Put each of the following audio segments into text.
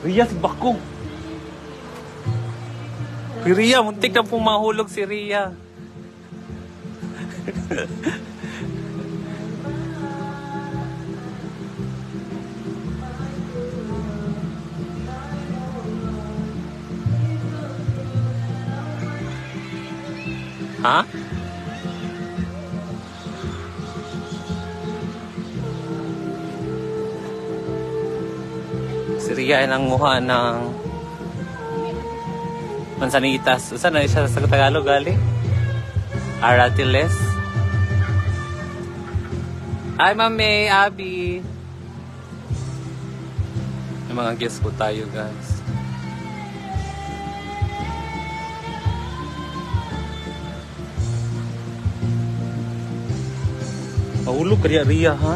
Ria, si Bakong. Si Ria, muntik na pong mahulog si Ria. Ha? Si Ria ay nanguha ng mansanitas. Saan na siya sa Tagalog galing? Aratiles. Hi, Mami, Abby. May mga guests po tayo, guys. Mahulog kaya Ria, ha?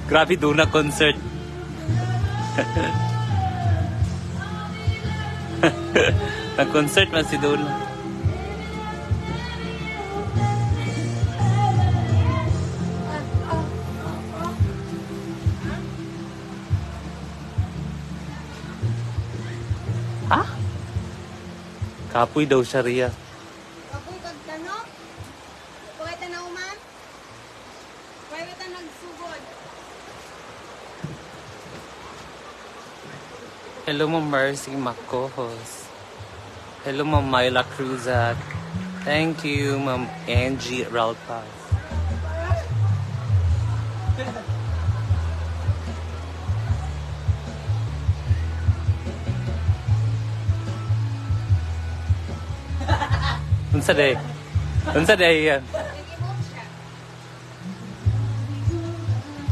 Grabe doon na concert. Nag-concert man si Dona. Ha? Kapoy daw siya, Ria. Kapoy kag tanong? Pagkay tanaw man? Pagkay ta nagsugod. Hello, Ma'am Mercy Macojos. Hello, Ma'am Myla Cruzat. Thank you, Ma'am Angie Ralpas. Unsa day? Unsa day yan?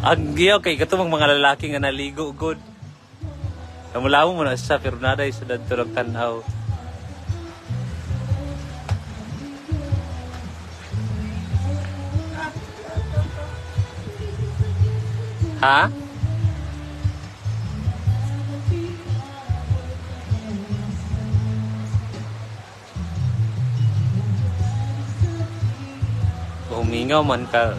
Ang giyaw kay katong mga lalaki nga naligo good. Kamulaw mo na siya pero naday siya dadto tanaw. Ha? Humingaw man ka.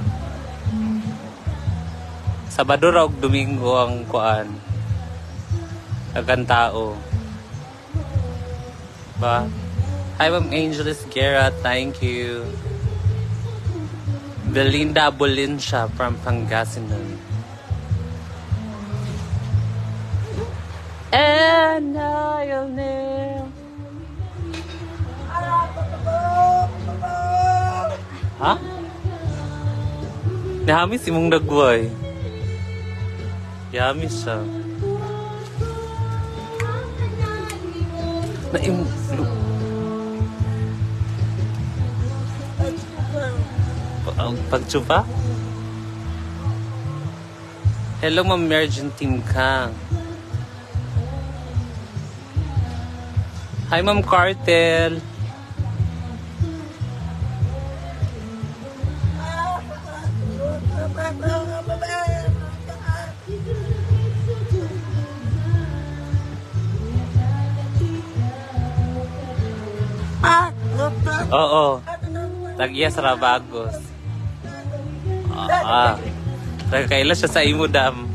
Sabado raw ug Domingo ang kuan. Agang tao. Ba? Hi, Ma'am Angeles Guerra. Thank you. Belinda Abolincia from Pangasinan. And I'll nail. Ha? Nahamis imong dagway. Yamis siya. Pagtsupa? Hello, Ma'am Mergent Team Kang. Hi, Ma'am Cartel. Oo. Tag-iya sa Rabagos. Nagkaila siya sa imo, dam.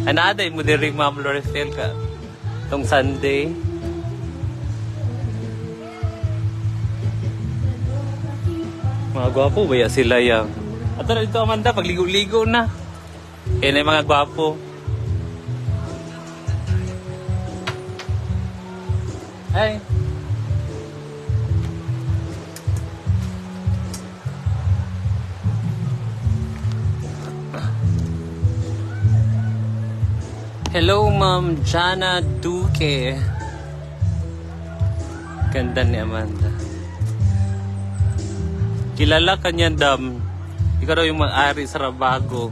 Anaday mo din rin, Ma'am Lorifel ka. Itong Sunday. Mga gwapo ba ya sila yang? At ito, Amanda, pagligo-ligo na. Kaya na yung mga gwapo. Hi. Hello, Ma'am Jana Duque. Ganda ni Amanda. Kilala ka niya, Dam. Ikaw daw yung mag-ari sa Rabago.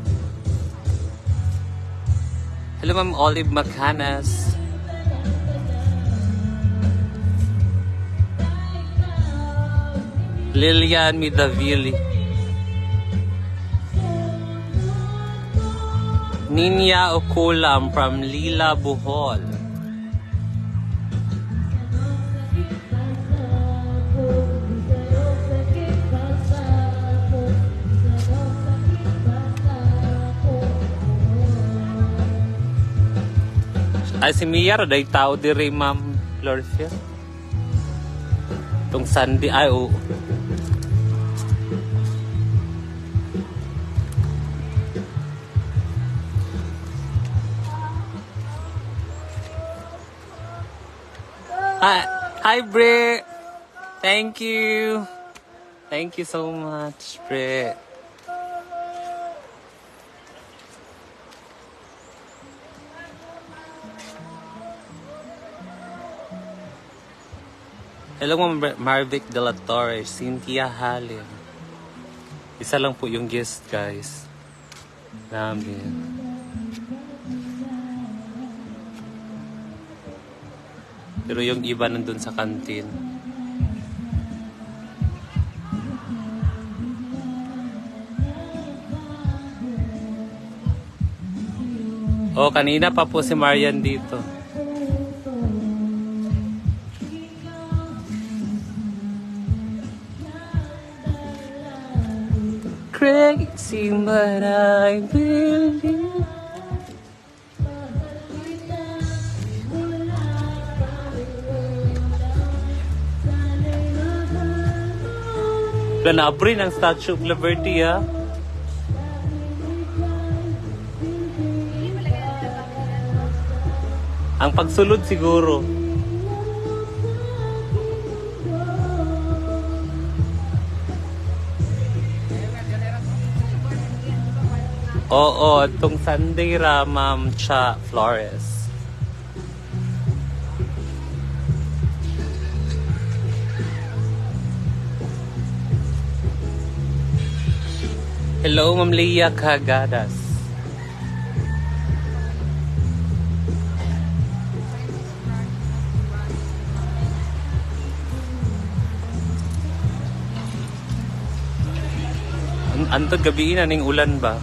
Hello, Ma'am Olive Macanas. Lilian Midavili. Ninya Okulam from Lila Bohol. Ay, si Mia, day tao diri, Ma'am Lorcia. Itong Sunday, ay, oo. Hi, Bre. Thank you. Thank you so much, Bre. Hello, Ma'am Marvic de la Torre, Cynthia Halim. Isa lang po yung guest, guys. Namin. Pero yung iba nandun sa kantin. Oh, kanina pa po si Marian dito. Crazy, but I believe. Wala na abri ng Statue of Liberty, ha? Ang pagsulod siguro. Oo, itong Sunday ra, Ma'am Cha Flores. Hello, Ma'am Leah Cagadas. Antod gabi na ning ulan ba?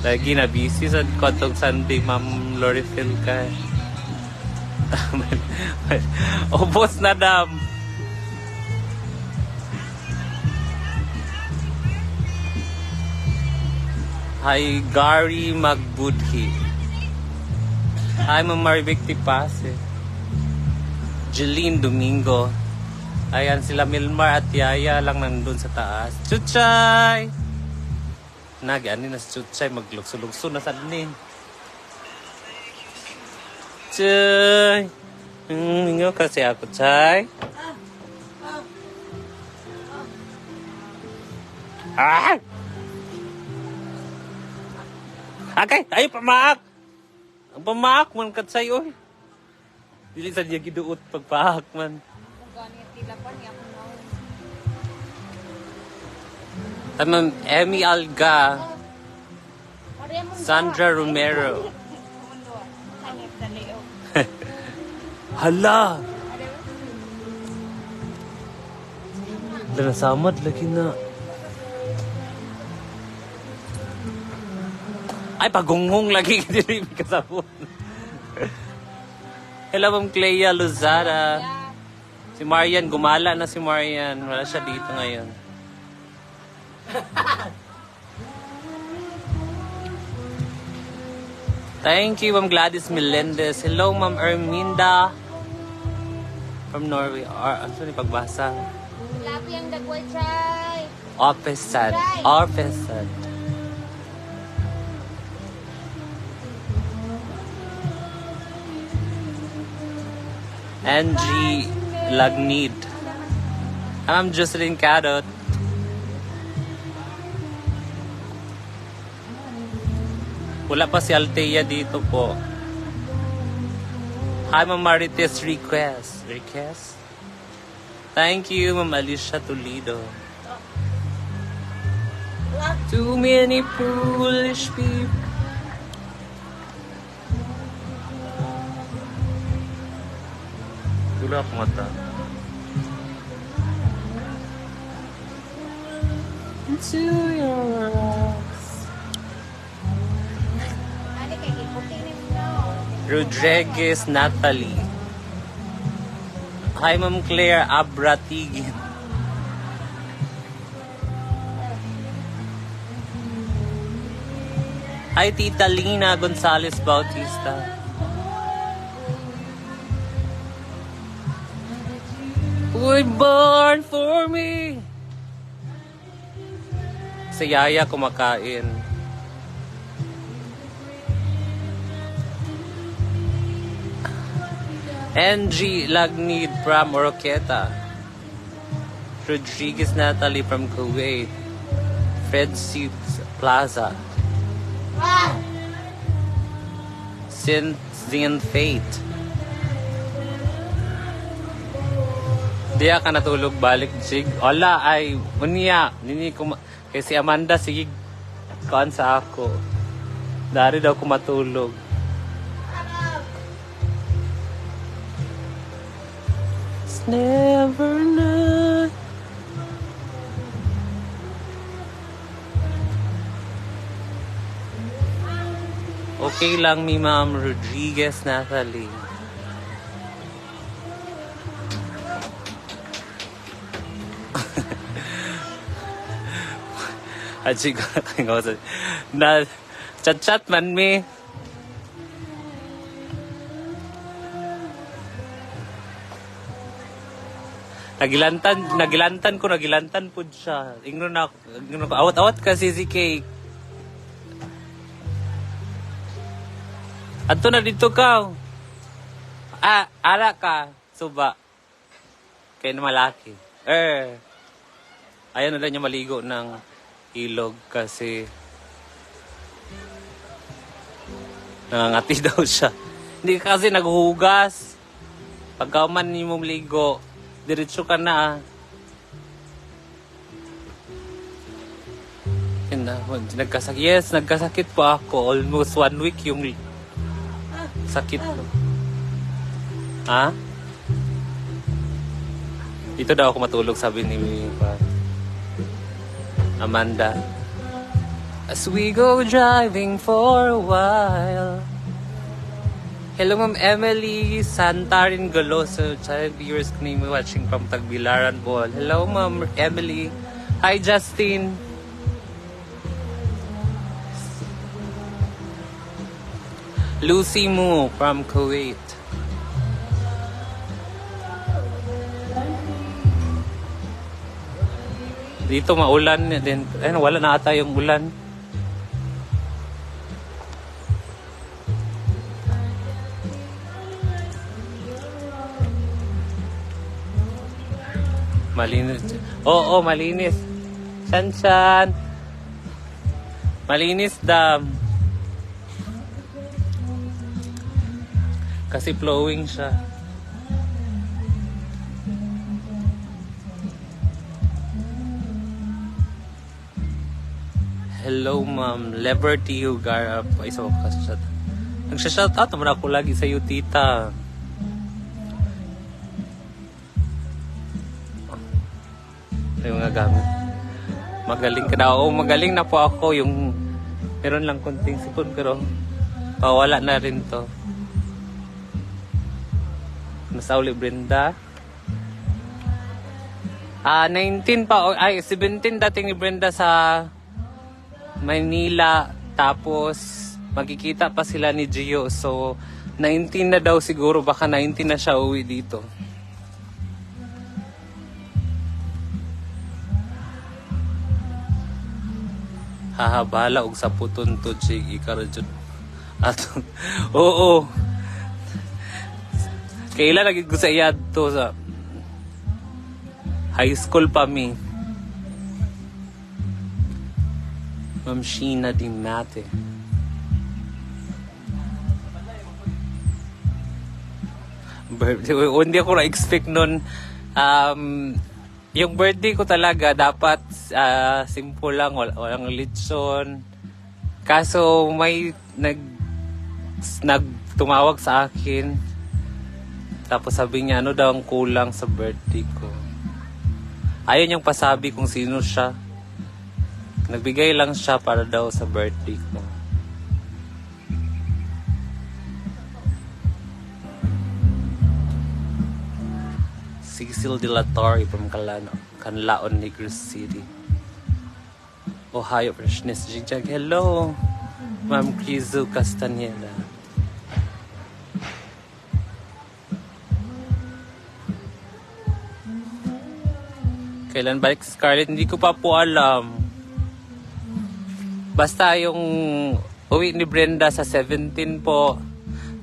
Lagi na busy sa kotong Sunday, Ma'am Lorifil ka. Obos na dam. Hi, Gary Magbudhi. Hi, Ma'am Marvic Tipase. Jeline Domingo. Ayan sila Milmar at Yaya lang nandun sa taas. Chuchay! Nag-ani na si Chuchay, maglugso-lugso na sa nin. Chay! Hingaw kasi ako, Chay. Ah! Okay, ay pamaak! Ang pamaak man kat sa'yo, eh. Dili sa diya giduot pagpaak man. Kung ganit tilapan niya kung naon. Ma'am Emmy Alga, Sandra Romero. Hala! Dalasamad lagi na. Ay, pagungong lagi dili kasabot. Hello, Ma'am Clea Luzara. Si Marian, gumala na si Marian. Wala siya dito ngayon. Thank you, Ma'am Gladys Melendez. Hello, Ma'am Erminda from Norway. Ano ni pagbasa? Lapi ang dagway, Chay. Opposite. Opposite. Angie Lagnid. I'm Jocelyn Cadot. Wala pa si Althea dito po. Hi, Ma'am Marites Request. Thank you, Ma'am Alicia Toledo. Too many foolish people. Wala akong mata. Into your eyes. Ano kay giputin mo? Rodriguez Natalie. Hi, Ma'am Claire Abratigin. Hi, Tita Lina Gonzalez Bautista. Were born for me. Si Yaya kumakain. NG Lagnid from Oroqueta. Rodriguez Natalie from Kuwait. Fred Seeds Plaza. Cynthia Fate. Diya ka natulog balik, Jig. Wala ay, unya. Nini ko, kay si Amanda, sige, kaan sa ako. Dari daw ko matulog. It's never not. Okay lang mi Ma'am Rodriguez Natalie. At siguro na chat-chat man mi. Nagilantan po siya. Ingnon ako. Awat-awat kasi si Cake. Ato na dito ka. Ara ka. Suba. Kaya na malaki. Ayaw na lang niya maligo ng ilog kasi nangangati daw siya. Hindi ka kasi naghuhugas. Pagka man ni mong ligo, diretso ka na. Nagkasakit po ako. Almost 1 week yung sakit ko. Ha? Dito daw ako matulog, sabi ni Amanda. As we go driving for a while. Hello, Ma'am Emily Santarin Goloso. Child viewers ko name watching from Tagbilaran Ball. Hello, Ma'am Emily. Hi, Justin. Lucy Mu from Kuwait. Dito maulan din. Wala na ata yung ulan. Malinis. Oo, malinis. Shan. Malinis dam. Kasi flowing siya. Hello, Ma'am. Liberty Hugar. Isa ko ka-shot. Nagsha-shout out naman ako lagi sa iyo, tita. Yung mga gamit. Magaling ka na. Oo, magaling na po ako. Yung meron lang konting sipon pero pawala na rin to. Nasa uli, Brenda. 19 pa. Ay, 17 dating ni Brenda sa Manila. Tapos, magkikita pa sila ni Gio. So, 19 na daw siguro. Baka 19 na siya uwi dito. Hahabala og sa puton to, Chig. Ikaradyon. Ato. Oo. Kailan lagi ko sa iyad to sa high school pa mi. Ma'am Sheena Di Mate. Birthday. Hindi ako na-expect nun. Yung birthday ko talaga dapat simple lang. Walang litson. Kaso may tumawag sa akin. Tapos sabi niya, ano daw ang kulang sa birthday ko. Ayaw niyang pasabi kung sino siya. Nagbigay lang siya para daw sa birthday ko. Cecil De La Torre from Canlaon, Negros City. Ohio Freshness Jigjag. Hello, Ma'am Crizu Castaneda. Kailan balik si Scarlett? Hindi ko pa po alam. Basta yung uwi ni Brenda sa 17 po.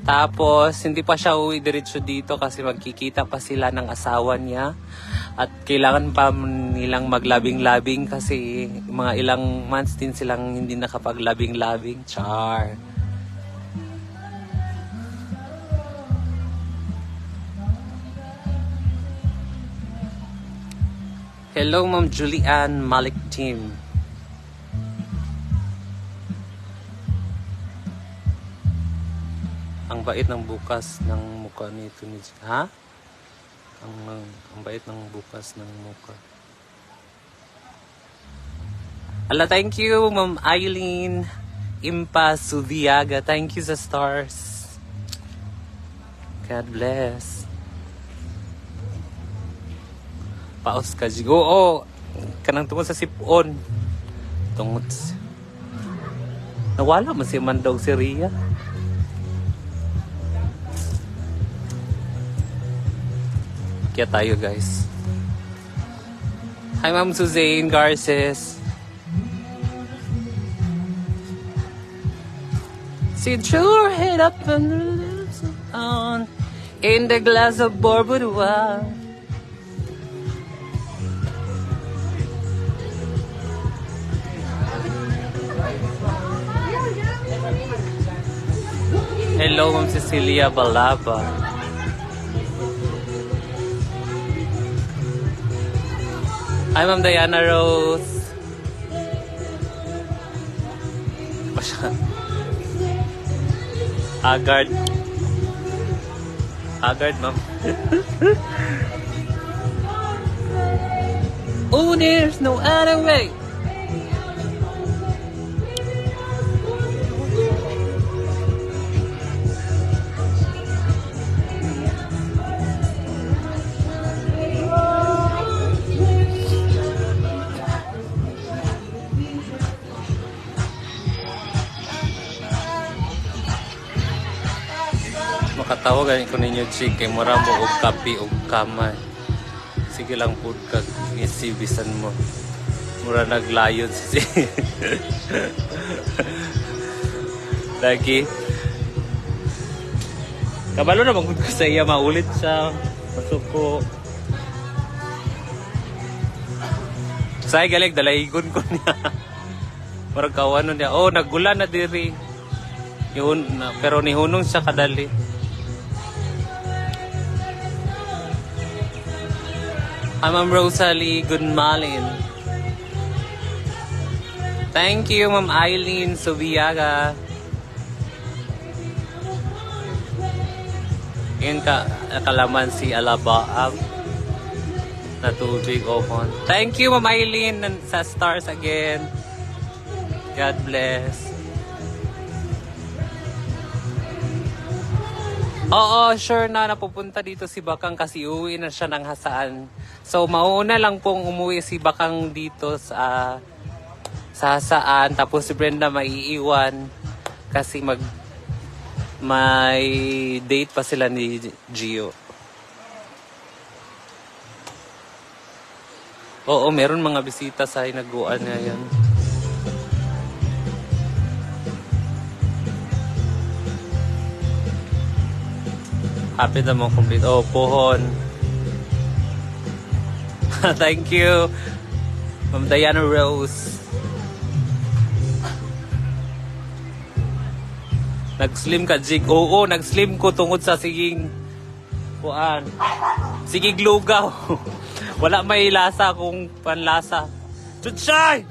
Tapos, hindi pa siya uwi diretso dito kasi magkikita pa sila ng asawa niya. At kailangan pa nilang maglabing-labing kasi mga ilang months din silang hindi nakapaglabing-labing. Char. Hello, Ma'am Julianne Malik Team. Ang bait ng bukas ng mukha nito ni... Ha? Ang bait ng bukas ng mukha. Ala, thank you, Ma'am Eileen Impa Sudiaga. Thank you sa stars. God bless. Paos ka, Jig. Oo, kanang tungkol sa sipon. Tungkol sa... Nawala man si Mandog si Ria. Kaya tayo, guys. Hi, Ma'am Suzanne Garces. Sit your head up and the lips on in the glass of bourbon wine. Hello, Ma'am Cecilia Balaba. Hi, Ma'am Diana Rose. Agard. Agard, Ma'am. Oh, there's no other way. Makatawagan ko ninyo, Chik, kay mura mo og kapi og kamay. Sige lang po kag isibisan mo. Mura naglayon si lagi. Kabalo na magud ko sa iya, maulit siya. Masuko. Say galig dalaygon ko niya. Murag kawano niya. Oh, naggula na diri. Pero nihunong siya kadali. Hi, Ma'am Rosalie Gunmalin. Thank you, Ma'am Eileen Subiaga. Yun kalaman si Alabaab na tubig open. Thank you, Ma'am Eileen sa stars again. God bless. Oo, sure na napupunta dito si Bakang kasi uwi na siya ng Hasaan. So, mauuna lang pong umuwi si Bakang dito sa Hasaan. Tapos si Brenda maiiwan kasi may date pa sila ni Gio. Oo, meron mga bisita sa hinaguan na yan. Happy na mo complete. Oh, pohon. Thank you, Ma'am Diana Rose. Nag-slim ka, Jig. Oo, nag-slim ko tungod sa siging kuan. Sigig lugaw. Wala may lasa kung panlasa. Chuchay!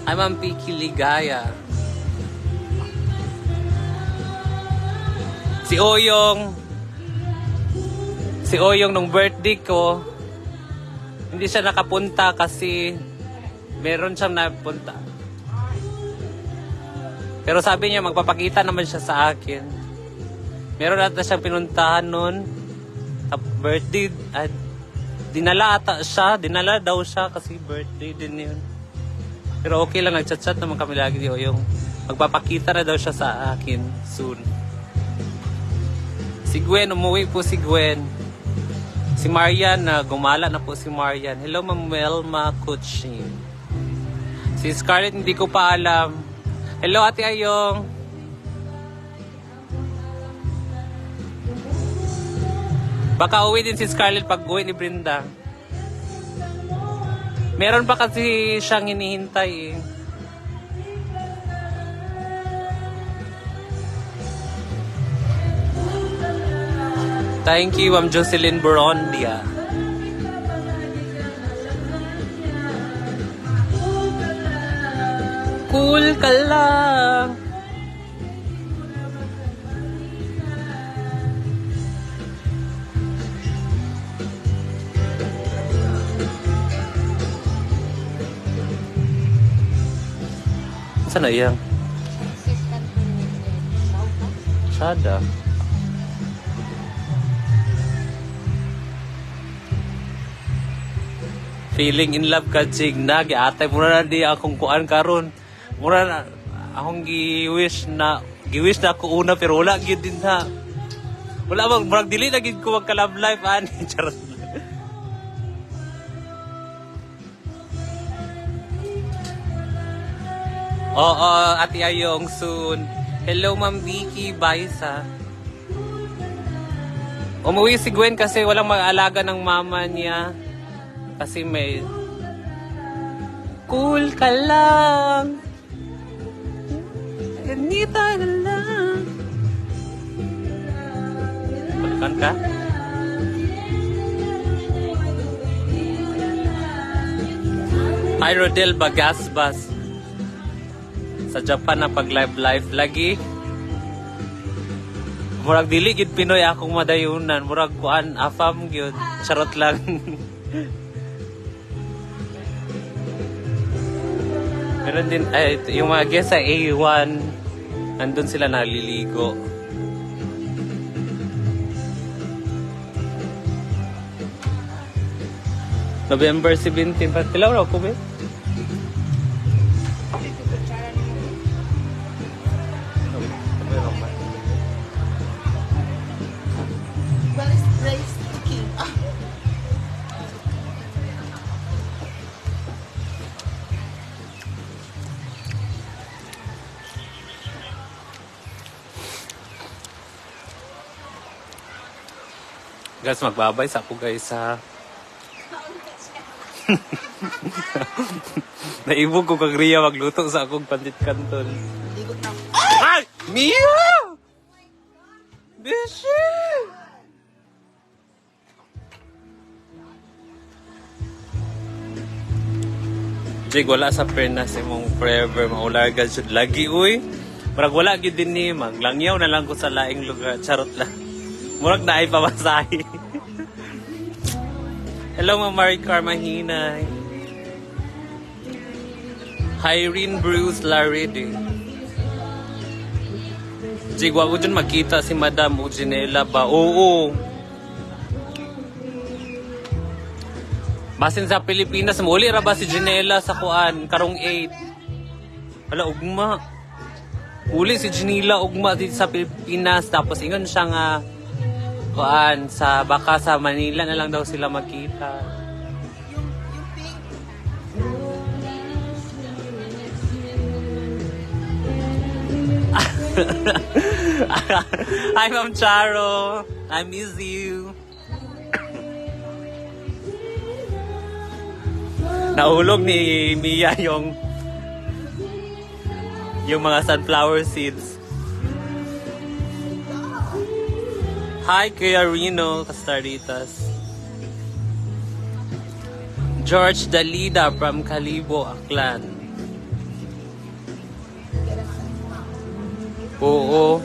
Ay, Ma'am Piki Ligaya. Si Oyong, nung birthday ko, hindi siya nakapunta kasi meron siyang napunta. Pero sabi niya, magpapakita naman siya sa akin. Meron ata siyang pinuntahan nun. Birthday, dinala daw siya kasi birthday din yun. Pero okay lang, nagchat-chat naman kami lagi di Oyong. Magpapakita na daw siya sa akin soon. Si Gwen, umuwi po si Gwen. Si Marian, gumala na po si Marian. Hello, Ma'am Melma Kuchin. Si Scarlett, hindi ko pa alam. Hello, Ate Ayong. Baka uwi din si Scarlett pag uwi ni Brenda. Meron pa kasi siyang hinihintay eh. Thank you, Ma'am Jocelyn Borondia. Cool ka lang. Saan na iyang? Sada. Feeling in love ka, Jig, na. Giatay, mura na di akong kuan karon. Mura na, akong giwish na ako una, pero wala gyud din na. Wala bang, murag dili na gyud ko magka-love life, ani. Charot. Oo, Ate Ayong, soon. Hello, Ma'am Vicky, Baisa. Umuwi si Gwen kasi walang mag-aalaga ng mama niya. Kasi may... Cool ka lang. Ganita ka lang. Balikan ka? Hi, Rodel Bagasbas. Sa Japan na pag live lagi. Murag dili gid Pinoy akong madayunan. Murag kuan afam gyud. Charot lang. Meron din, yung mga guest sa A1, nandun sila naliligo. November 17, patilaw na ako, be? Guys, magbabay sa ako guys ha. Naibog ko kag Ria magluto sa akong pandit kanton. Ay! Mia! Bishi! Jig, wala sa pernas imong forever maularga jud lagi uy. Murag wala gyud din ni maglangyaw na lang ko sa laing lugar. Charot lang. Murag na ay pamasahe. Hello, Ma'am Maricar Mahinay. Irene Bruce Laride. Jig, wag ko dyan makita si Madam Ujinela ba? Oo. Basin sa Pilipinas, muli ra ba si Janela sa kuan? Karong 8. Hala, ugma. Uli si Janela, ugma dito sa Pilipinas. Tapos ingon siya nga, kuan, sa baka sa Manila na lang daw sila magkita. Hi, Ma'am Charo. I miss you. Nahulog ni Mia yung mga sunflower seeds. Hi, Kuya Rino Castaritas. George Dalida from Calibo, Aklan. Oo.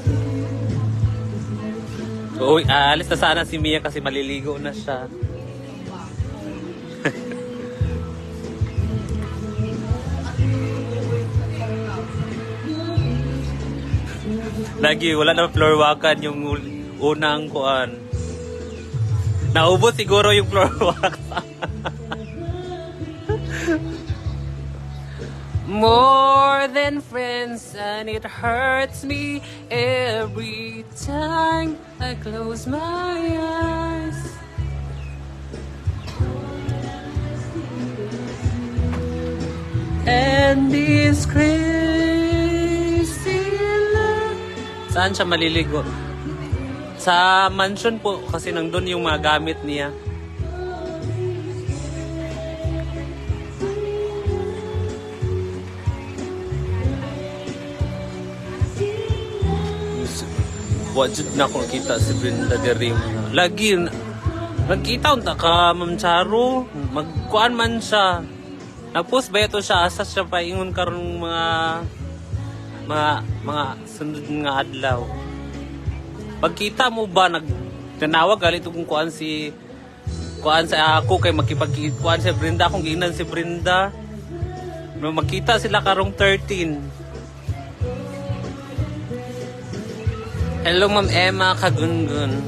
Uy, alis na sana si Mia kasi maliligo na siya. Lagi, wala na floor walkan yung unang kuan. Naubos siguro yung floor walk. More than friends, and it hurts me every time I close my eyes. And this crazy love. Saan siya maliligo? Sa mansion po kasi nandun yung mga gamit niya. Wajud na ako nakita si Brenda Derim. Lagi, nagkita unta ka, Ma'am Charo. Magkuan man siya. Nagpost ba ito siya? Asas siya pa ingon karong mga sunod nga adlaw. Pagkita mo ba, nagtanawag galit kung kuan sa ako kay makipagkuan si Brenda. Kung ginan si Brenda. Magkita sila karong 13. Hello, Ma'am Emma Kagungun.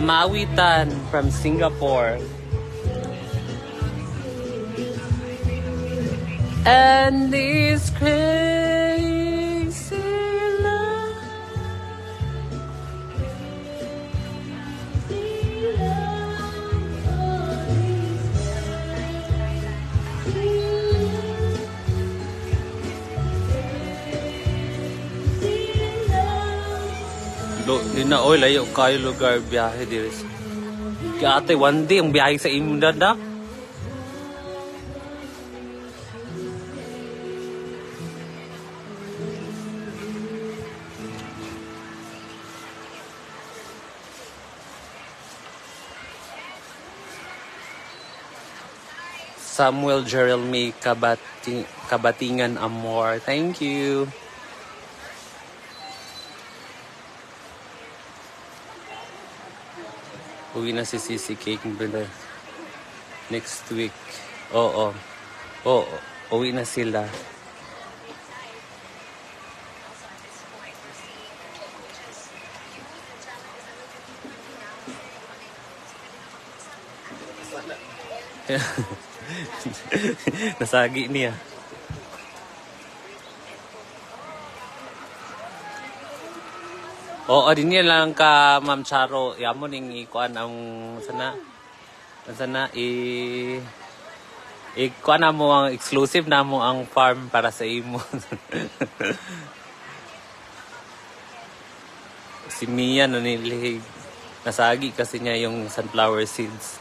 Mawitan from Singapore. And this crazy love. Di na, oy, layo kayo lugar biyahe diri. Kaya ate, one day ang biyahe sa imo dada. Samuel Jeremy Kabatingan Amor. Thank you. Uwi na si Sisi Cake Brother. Next week. Oo. Uwi na sila. Nasagi niya. Oo, din niya lang ka, Ma'am Charo. Yamo ning ikuan ang sana ikuan na mo ang exclusive na mo ang farm para sa imo. Si Mia nanilihig. Nasagi kasi niya yung sunflower seeds.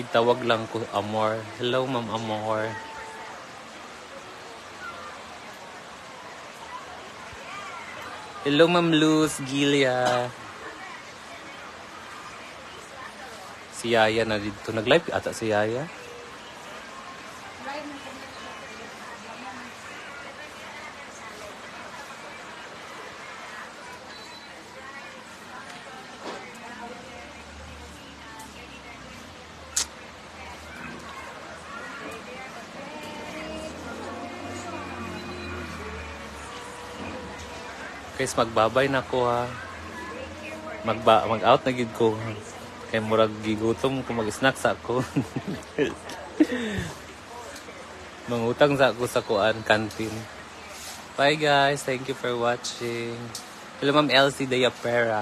Tawag lang ko, Amor. Hello, Ma'am Amor. Hello, Ma'am Luz, Gilia. Si Yaya na dito. Nag-live ata si Yaya. Guys, magbabay na ko ha. Mag-out na gid ko. Kaya murag gigutom ko mag-snack sa ako. Mangutang sa ako sa kuan canteen. Bye guys, thank you for watching. Hello Ma'am Elsie Dayapera.